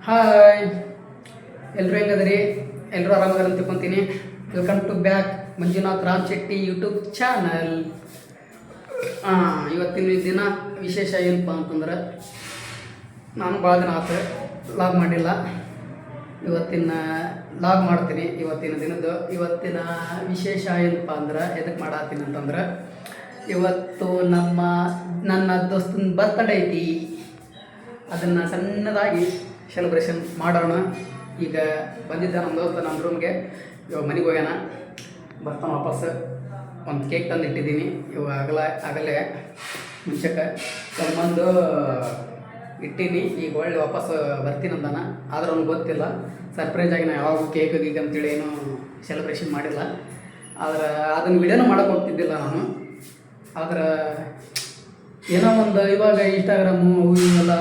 Hi, ಎಲ್ಲರೂ ಹೆಂಗದ್ರಿ? ಎಲ್ಲರೂ ಆರಾಮದಾರ ಅಂತ ತಿಳ್ಕೊತೀನಿ. Welcome to back Manjunath Ram Shetty YouTube channel. ಇವತ್ತಿನ ದಿನ ವಿಶೇಷ ಏನಪ್ಪ ಅಂತಂದ್ರೆ, ನಾನು ಭಾಳ ದಿನ ಆತು ಲಾಗ್ ಮಾಡಿಲ್ಲ. ಇವತ್ತಿನ ಲಾಗ್ ಮಾಡ್ತೀನಿ. ಇವತ್ತಿನ ವಿಶೇಷ ಏನಪ್ಪ ಅಂದ್ರೆ, ಎದಕ್ಕೆ ಮಾಡತ್ತೀನಿ ಅಂತಂದ್ರೆ, ಇವತ್ತು ನನ್ನ ದೋಸ್ತನ ಬರ್ತಡೇ ಐತಿ. ಅದನ್ನು ಸಣ್ಣದಾಗಿ ಸೆಲೆಬ್ರೇಷನ್ ಮಾಡೋಣ. ಈಗ ಬಂದಿದ್ದ ನಮ್ಮ ದೋಸ್ತ ನಮ್ಮ ರೂಮ್ಗೆ. ಇವಾಗ ಮನೆಗೆ ಹೋಗ್ಯಾನ, ಬರ್ತಾನೆ ವಾಪಸ್. ಒಂದು ಕೇಕ್ ತಂದು ಇಟ್ಟಿದ್ದೀನಿ. ಇವಾಗ ಆಗಲೇ ಮುಂಚೆಗೆ ತಂದು ಇಟ್ಟೀನಿ. ಈಗ ಒಳ್ಳೆ ವಾಪಸ್ ಬರ್ತೀನಿ ಅಂದಾನ. ಆದ್ರೆ ಅವ್ನಿಗೆ ಗೊತ್ತಿಲ್ಲ, ಸರ್ಪ್ರೈಸ್ ಆಗಿ ನಾನು ಯಾವಾಗ ಕೇಕ್ ಗೀಕ್ ಅಂತೇಳಿ ಏನೂ ಸೆಲೆಬ್ರೇಷನ್ ಮಾಡಿಲ್ಲ. ಆದ್ರೆ ಅದನ್ನು ವಿಡಿಯೋನೂ ಮಾಡೋಕೆ ಹೋಗ್ತಿದ್ದಿಲ್ಲ ನಾನು. ಆದ್ರೆ ಏನೋ ಒಂದು ಇವಾಗ ಇನ್ಸ್ಟಾಗ್ರಾಮು ಇವೆಲ್ಲ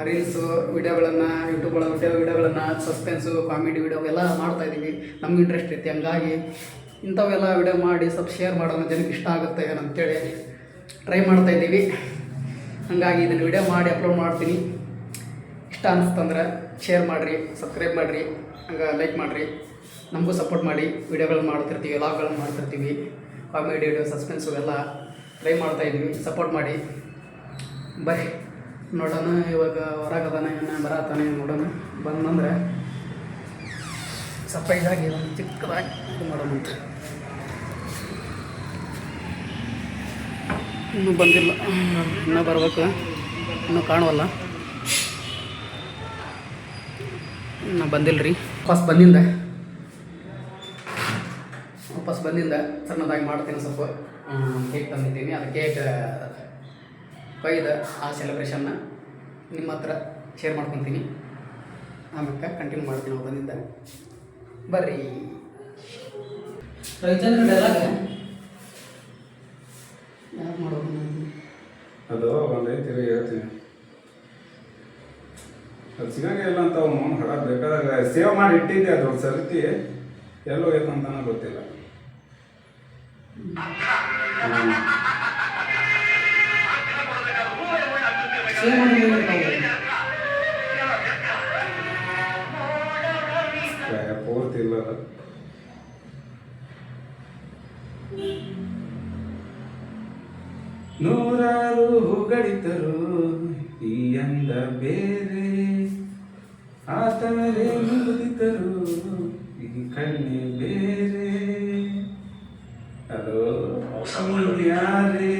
ರೀಲ್ಸು ವಿಡಿಯೋಗಳನ್ನು ಯೂಟ್ಯೂಬ್ ವಿಡಿಯೋಗಳನ್ನು ಸಸ್ಪೆನ್ಸು ಕಾಮಿಡಿ ವಿಡಿಯೋ ಎಲ್ಲ ಮಾಡ್ತಾಯಿದ್ದೀವಿ. ನಮ್ಗೆ ಇಂಟ್ರೆಸ್ಟ್ ಐತಿ. ಹಂಗಾಗಿ ಇಂಥವೆಲ್ಲ ವಿಡಿಯೋ ಮಾಡಿ ಸ್ವಲ್ಪ ಶೇರ್ ಮಾಡೋಣ, ಜನಕ್ಕೆ ಇಷ್ಟ ಆಗುತ್ತೆ ಅಂತೇಳಿ ಟ್ರೈ ಮಾಡ್ತಾಯಿದ್ದೀವಿ. ಹಾಗಾಗಿ ಇದನ್ನು ವಿಡಿಯೋ ಮಾಡಿ ಅಪ್ಲೋಡ್ ಮಾಡ್ತೀನಿ. ಇಷ್ಟ ಅನಿಸ್ತಂದ್ರೆ ಶೇರ್ ಮಾಡಿರಿ, ಸಬ್ಸ್ಕ್ರೈಬ್ ಮಾಡಿರಿ, ಹಂಗೆ ಲೈಕ್ ಮಾಡಿರಿ. ನಮಗೂ ಸಪೋರ್ಟ್ ಮಾಡಿ. ವಿಡಿಯೋಗಳನ್ನ ಮಾಡ್ತಿರ್ತೀವಿ, ವ್ಲಾಗ್ಗಳನ್ನ ಮಾಡ್ತಿರ್ತೀವಿ, ಕಾಮಿಡಿ ವಿಡಿಯೋ ಸಸ್ಪೆನ್ಸು ಎಲ್ಲ ಟ್ರೈ ಮಾಡ್ತಾಯಿದ್ದೀವಿ. ಸಪೋರ್ಟ್ ಮಾಡಿ. ಬರ್ರಿ ನೋಡೋಣ. ಇವಾಗ ಹೊರಗದಾನೆ ಬರತ್ತಾನೆ, ನೋಡೋಣ. ಬಂದಂದ್ರೆ ಸರ್ಪ್ರೈಸ್ ಆಗಿ ಒಂದು ಚಿಕ್ಕದಾಗಿ ಇದು ಮಾಡೋಣ ಅಂತ. ಇನ್ನೂ ಬಂದಿಲ್ಲ, ಇನ್ನೂ ಬರ್ಬೇಕು. ಇನ್ನೂ ಕಾಣುವಲ್ಲ, ಇನ್ನೂ ಬಂದಿಲ್ಲ ರೀ. ವಾಪಸ್ ಬಂದಿಂದ ಸಣ್ಣದಾಗಿ ಮಾಡ್ತೀನಿ. ಸ್ವಲ್ಪ ಕೇಕ್ ತಂದಿದ್ದೀನಿ. ಅದು ಕೇಕ್ ಕೊಯ್ದು ಆ ಸೆಲೆಬ್ರೇಷನ್ನ ನಿಮ್ಮ ಹತ್ರ ಶೇರ್ ಮಾಡ್ಕೊತೀನಿ. ಆಮೇಲೆ ಕಂಟಿನ್ಯೂ ಮಾಡ್ತೀನಿ. ನಾವು ಬಂದಿದ್ದ ಬರ್ರಿ. ರವಿಚಂದ್ರ ಡೈಲಾಗ್ ಯಾಕೆ ಮಾಡೋದು? ಅದು ಒಂದೈತಿ ಹೇಳ್ತೀನಿ. ಅದು ಸಿಗಂಗಿಲ್ಲ ಅಂತ ಅವ್ನು ಹಡ ಬೇಕಾದಾಗ ಸೇವ್ ಮಾಡಿ ಇಟ್ಟಿದ್ದೆ. ಅದು ಒಂದು ಸರ್ತಿ ಎಲ್ಲೋ ಹೋಯ್ತು ಅಂತಾನೆ ಗೊತ್ತಿಲ್ಲ. ಪೂರ್ತಿ ಇಲ್ಲ ಅದು. ನೂರಾರು ಹೂಗಳಿದ್ದರು ಈ ಅಂದ ಬೇರೆ, ಆತನರೇ ಮುಗಿದಿದ್ದರು ಈ ಕಣ್ಣೆ ಬೇರೆ. ಅದು ಯಾರೇ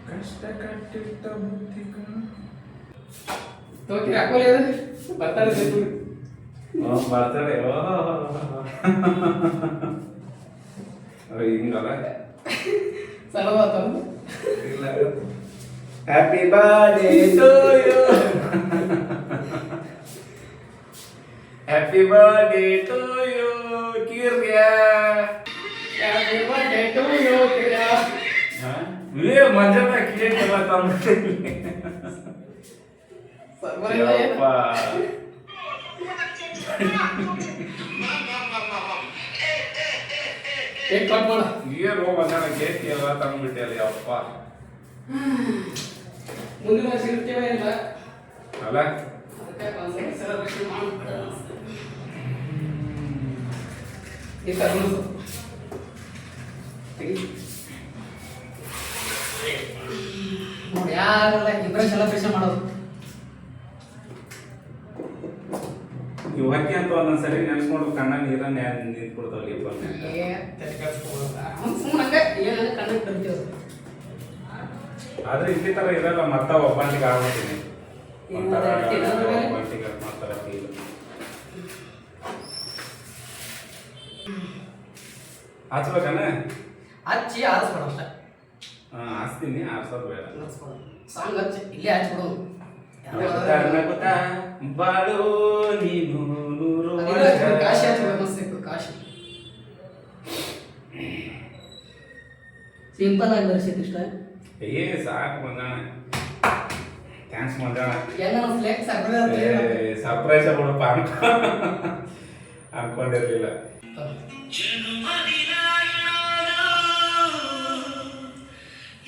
ಕಷ್ಟ ಕಟ್ಟಿಟ್ಟ ಬುದ್ಧಿ ಬರ್ತಾರೆ ಹಿಂಗಲ್ಲ. ಇಲ್ಲ, happy birthday to you, happy birthday to you Kirya, happy birthday to you Kirya. ಮಜಾ ಕೇಕ್ ಎಲ್ಲ ತಂದ್ಬಿಟ್ಟಿದ್ದೀನಿ. ಏನು ಮಧ್ಯಾಹ್ನ ಕೇಕ್ ಎಲ್ಲ ತಂದ್ಬಿಟ್ಟಿಲ್ಲ. ಅಪ್ಪ ಮುಂದಿನ ವರ್ಷ ಇರ್ತೀವಿ ಇಲ್ಲ ಅಲ್ಲ. ನೋಡಿ, ಯಾರೆಲ್ಲ ಇಬ್ಬರೇ ಸೆಲೆಬ್ರೇಷನ್ ಮಾಡೋದು. ನೀವು ಹಕ್ಕಿ ಅಂತ ಒಂದೊಂದ್ಸರಿ ನೆನ್ಸ್ಕೊಂಡು ಕಣ್ಣ ನೀರ ನಿಂತ್ಬಿಡ್ತಾವಲ್ಲ. ಆದ್ರೆ ಇಲ್ಲಿ ತರ ಇರಲ್ಲ. ಮತ್ತ ಒಬ್ಬಂಟಿಗೆ ಆಗ್ಬಿಡ್ತೀನಿ. ಮಾಡ್ತಾರ ಹಚ್ಬೇಕನ ಹಚ್ಚಿ ಆರಿಸ್ಬೇಡ ಅಷ್ಟ. ಹಚ್ತೀನಿ, ಆರ್ಸೋದು ಬೇಡ. ಸಾಂಗ್ ಹಚ್ಚಿ ಇಲ್ಲೇ ಹಚ್ಬಿಡೋದು. ಬಾಳು ನೀನು ನೂರು ಕಾಶಿ ಹಚ್ಬೇಕು. ಕಾಶಿ ಸಿಂಪಲ್ ಆಗಿ ಬರ್ಸಿತ್ತು ಇಷ್ಟ. ಸಾಕು ಮಂಜಾಣ. ಥ್ಯಾಂಕ್ಸ್ ಮಂಜಾಣ. ಸರ್ಪ್ರೈಸ್ ಬಿಡಪ್ಪ ಅನ್ಕೊಂಡಿರ್ಲಿಲ್ಲ.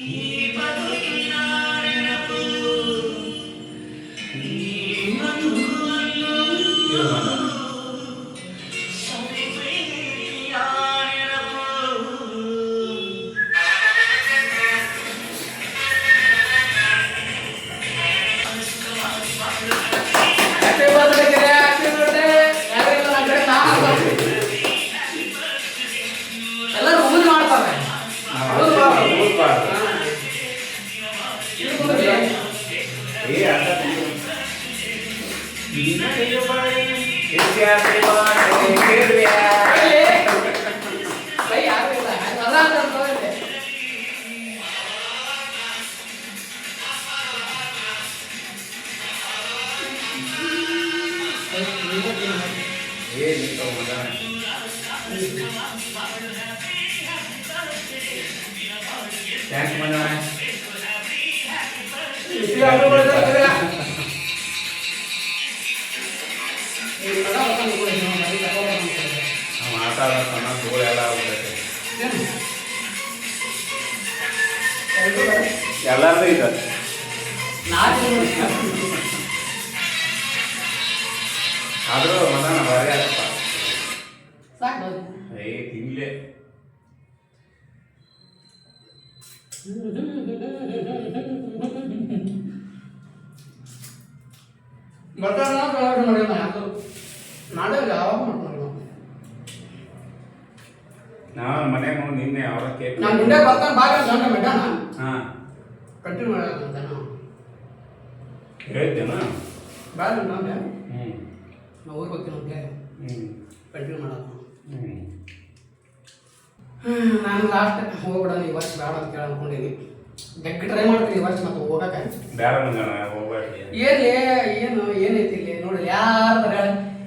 ಈ ಬದುಕಿನ ಮಗ. ಥ್ಯಾಂಕ್ಸ್ ಮಗ. ನಾವು ಆಟ ಆಡೋ ಸಣ್ಣ ಧೂಳು ಎಲ್ಲ ಆಗ್ಬಿಟ್ಟೈತೆ. ಎಲ್ಲಾರ್ದು ಇದೆ. ಆದರೂ ಮಗನ ಭಾರಿ ಆಗಪ್ಪ. ತಿನ್ಲೆ ನಾವು ಮನೆಯಾಗ ನಿನ್ನೆ ಅವರ ಕೇಕ್ ಕಂಟಿನ್ಯೂ ಮಾಡಕ್ಕಂತ ಹೇಳ್ತೇನ. ನಾವು ಊರಿಗೆ ಹೋಗ್ತೀನಿ ಅಂತ ಕಂಟಿನ್ಯೂ ಮಾಡಕ್ಕ. ನಾನು ಲಾಸ್ಟ್ ಹೋಗ್ಬಿಡೋಣ ಈ ವರ್ಷ ಬೇಡ ಅಂತ ಹೇಳಿ ಅನ್ಕೊಂಡಿನಿ. ಬೆಕ್ಕ ಟ್ರೈ ಮಾಡ್ತೀನಿ ಈ ವರ್ಷ ಮತ್ತೆ ಹೋಗಕ್ಕೆ. ಬೇಡ ಹೋಗ್ಬೇಡಿ. ಏನೈತಿ ಇಲ್ಲಿ ನೋಡಿ ಯಾರು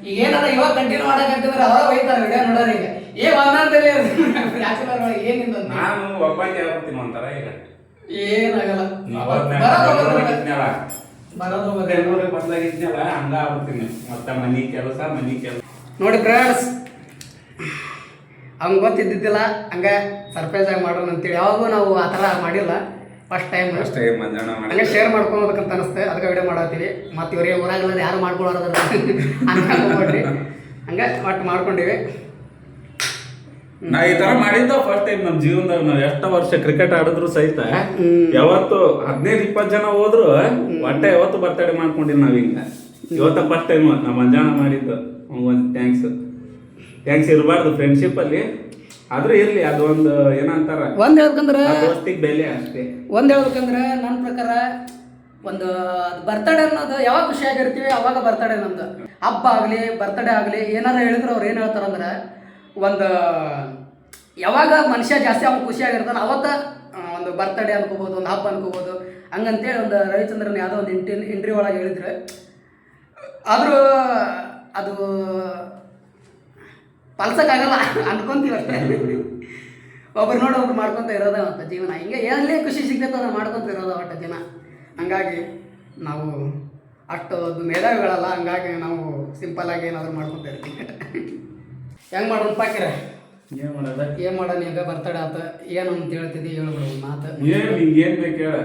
ಈಗ ಏನಾರ ಇವಾಗ ಕಂಟಿನ್ಯೂ ಮಾಡಕಂತಿದ್ರೆ ಅವರ ಬೈತಾರೆ ವಿಡಿಯೋ ನೋಡೋರು ಈಗ ಒಂದಂತಲ್ಲಿ ಏನಿಲ್ಲ. ನಾನು ಒಬ್ಬಂಗೆ ಆಗ್ಬಿಡ್ತೀನಿ ಒಂಥರ ಈಗ. ಏನಾಗಲ್ಲ ಬೆಂಗಳೂರಿಗೆ ಬಂದಾಗಿದ್ನಲ್ಲ ಹಂಗ ಆಗ್ಬಿಡ್ತೀನಿ. ಮತ್ತೆ ಮನಿ ಕೆಲಸ ನೋಡಿ ಫ್ರೆಂಡ್ಸ್, ಅವ್ನು ಗೊತ್ತಿದ್ದಿದ್ದಿಲ್ಲ ಹಂಗೆ ಸರ್ಪ್ರೈಸ್ ಆಗಿ ಮಾಡೋಣ ಅಂತೇಳಿ ಯಾವಾಗೂ ನಾವು ಆ ಥರ ಮಾಡಿಲ್ಲ. ಫಸ್ಟ್ ಟೈಮ್ ಹಂಗೆ ಶೇರ್ ಮಾಡ್ಕೊಳ್ಬೇಕಂತ ಅನಿಸ್ತೆ, ಅದಕ್ಕೆ ವಿಡಿಯೋ ಮಾಡತ್ತೀವಿ. ಮತ್ತು ಇವರಿಗೆ ಊರಾಗಲ್ಲ ಯಾರು ಮಾಡ್ಕೊಳ್ಳೋದ್ರ ಹಂಗೆ ಹೋಗ್ಬಿಡ್ರಿ. ಹಂಗೆ ಒಟ್ಟು ಮಾಡ್ಕೊಂಡಿವಿ. ನಾ ಈ ತರ ಮಾಡಿದ್ದ ಫಸ್ಟ್ ಟೈಮ್ ನಮ್ಮ ಜೀವನದಾಗ. ನಾವು ಎಷ್ಟು ವರ್ಷ ಕ್ರಿಕೆಟ್ ಆಡಿದ್ರು ಸಹಿತ ಯಾವತ್ತು 15-20 ಜನ ಹೋದ್ರು ಒಟ್ಟೆ ಯಾವತ್ತು ಬರ್ತಡೇ ಮಾಡ್ಕೊಂಡಿವಿ ನಾವ್. ಹಿಂಗ ಇವತ್ತ ಫಸ್ಟ್ ಟೈಮ್ ನಮ್ಮ ಮಂಜಾನ ಮಾಡಿದ್ದು. ಒಂದು ಥ್ಯಾಂಕ್ಸ್ ಇರಬಾರ್ದು ಫ್ರೆಂಡ್ಶಿಪ್ ಅಲ್ಲಿ, ಆದ್ರೂ ಇರ್ಲಿ. ಅದೊಂದು ಏನಂತಾರ ಒಂದು ಹೇಳ್ಬೇಕಂದ್ರೆ ದೋಸ್ತಿಗೆ ಬೆಲೆ ಅಷ್ಟೇ. ಒಂದು ಹೇಳ್ಬೇಕಂದ್ರೆ ನನ್ನ ಪ್ರಕಾರ ಒಂದು ಬರ್ತಡೇ ಅನ್ನೋದು ಯಾವಾಗ ಖುಷಿಯಾಗಿರ್ತೀವಿ ಅವಾಗ ಬರ್ತಡೇ ನಮ್ದು. ಹಬ್ಬ ಆಗಲಿ ಬರ್ತಡೇ ಆಗಲಿ ಏನಾರ ಹೇಳಿದ್ರು ಅವ್ರು ಏನು ಹೇಳ್ತಾರಂದ್ರೆ ಒಂದು ಯಾವಾಗ ಮನುಷ್ಯ ಜಾಸ್ತಿ ಅವ್ನು ಖುಷಿಯಾಗಿರ್ತಾನೆ ಅವತ್ತ ಒಂದು ಬರ್ತಡೇ ಅನ್ಕೋಬೋದು, ಒಂದು ಹಬ್ಬ ಅನ್ಕೋಬೋದು. ಹಂಗಂತೇಳಿ ಒಂದು ರವಿಚಂದ್ರನ್ ಯಾವುದೋ ಒಂದು ಇಂಟರ್ವ್ಯೂ ಒಳಗೆ ಹೇಳಿದ್ರೆ, ಆದರೂ ಅದು ಪಾಲ್ಸಕ್ಕಾಗಲ್ಲ ಅನ್ಕೊಂತೀವಿ ಅಷ್ಟೇ. ಒಬ್ರು ನೋಡಿ ಒಬ್ರು ಮಾಡ್ಕೊತ ಇರೋದ ಅಂತ ಜೀವನ. ಹಿಂಗೆ ಎಲ್ಲೇ ಖುಷಿ ಸಿಗ್ತೈತೆ ಅದನ್ನು ಮಾಡ್ಕೊತ ಇರೋದ ಒಟ್ಟ ಜನ. ಹಂಗಾಗಿ ನಾವು ಅಷ್ಟು ಮೇಧಾವಿಗಳಲ್ಲ, ಹಂಗಾಗಿ ನಾವು ಸಿಂಪಲ್ಲಾಗಿ ಏನಾದರೂ ಮಾಡ್ಕೊತ ಇರ್ತೀವಿ. ಹೆಂಗೆ ಮಾಡೋಣ ಪಾಕಿರ? ಏನು ಮಾಡೋಣ ಈಗ ಬರ್ತಡೇ ಆತ. ಏನು ಅಂತ ಹೇಳ್ತಿದ್ದಿ ಹೇಳ್ಬಿಡು ಮಾತು. ಏನ್ ಬೇಕು ಹೇಳ.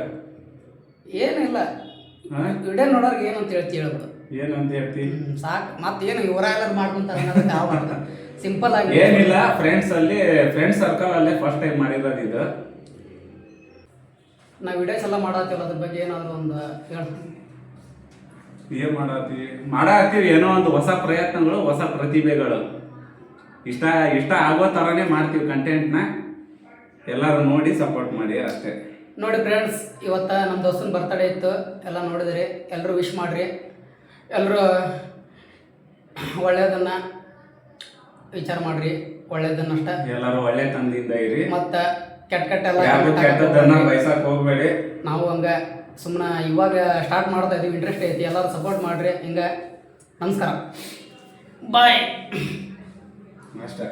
ಏನಿಲ್ಲ, ವಿಡಿಯೋ ನೋಡೋರ್ಗೆ ಏನು ಅಂತ ಹೇಳ್ತಿ ಹೇಳ್ಬಿಡು. ಏನಂತ ಹೇಳ್ತಿ ಸಾಕು. ಮತ್ತೆ ಏನು ಇವರ ಎಲ್ಲರೂ ಮಾಡ್ಕೊಂತಾರೆ ಅನ್ನೋದಕ್ಕೆ ಯಾವ ಮಾಡ್ತಾರೆ ಸಿಂಪಲ್ ಆಗಿ ಏನಿಲ್ಲ. ಫ್ರೆಂಡ್ಸ್ ಸರ್ಕಲ್ ಅಲ್ಲೇ ಫಸ್ಟ್ ಟೈಮ್ ಮಾಡಿರೋದು ಇದು. ನಾವು ವಿಡಿಯೋಸ್ ಎಲ್ಲ ಮಾಡತ್ತೀವಲ್ಲ ಅದ್ರ ಬಗ್ಗೆ ಏನಾದರೂ ಒಂದು ಹೇಳ್ತೀನಿ. ಏನ್ ಮಾಡತ್ತೀವಿ ಏನೋ ಒಂದು ಹೊಸ ಪ್ರಯತ್ನಗಳು, ಹೊಸ ಪ್ರತಿಭೆಗಳು. ಇಷ್ಟ ಆಗೋ ಥರನೇ ಮಾಡ್ತೀವಿ ಕಂಟೆಂಟ್ನ. ಎಲ್ಲರೂ ನೋಡಿ ಸಪೋರ್ಟ್ ಮಾಡಿ ಅಷ್ಟೇ. ನೋಡಿ ಫ್ರೆಂಡ್ಸ್, ಇವತ್ತು ನಮ್ಮ ದೋಸ್ತನ ಬರ್ತಡೇ ಇತ್ತು, ಎಲ್ಲ ನೋಡಿದ್ರಿ. ಎಲ್ಲರೂ ವಿಶ್ ಮಾಡಿರಿ. ಎಲ್ಲರೂ ಒಳ್ಳೆಯದನ್ನು ವಿಚಾರ ಮಾಡಿರಿ, ಒಳ್ಳೆಯದನ್ನಷ್ಟ. ಎಲ್ಲರೂ ಒಳ್ಳೆ ತಂದಿಂದ ಇರಿ. ಮತ್ತು ಕೆಟ್ಟೆಲ್ಲ ಕೆಟ್ಟದನ್ನ ಬಯಸಕ್ಕೆ ಹೋಗ್ಬೇಡಿ. ನಾವು ಹಂಗೆ ಸುಮ್ಮನೆ ಇವಾಗ ಸ್ಟಾರ್ಟ್ ಮಾಡ್ತಾ ಇದೀವಿ, ಇಂಟ್ರೆಸ್ಟ್ ಐತಿ. ಎಲ್ಲರೂ ಸಪೋರ್ಟ್ ಮಾಡಿರಿ. ಹಿಂಗೆ ನಮಸ್ಕಾರ, ಬಾಯ್ ಅಷ್ಟೇ.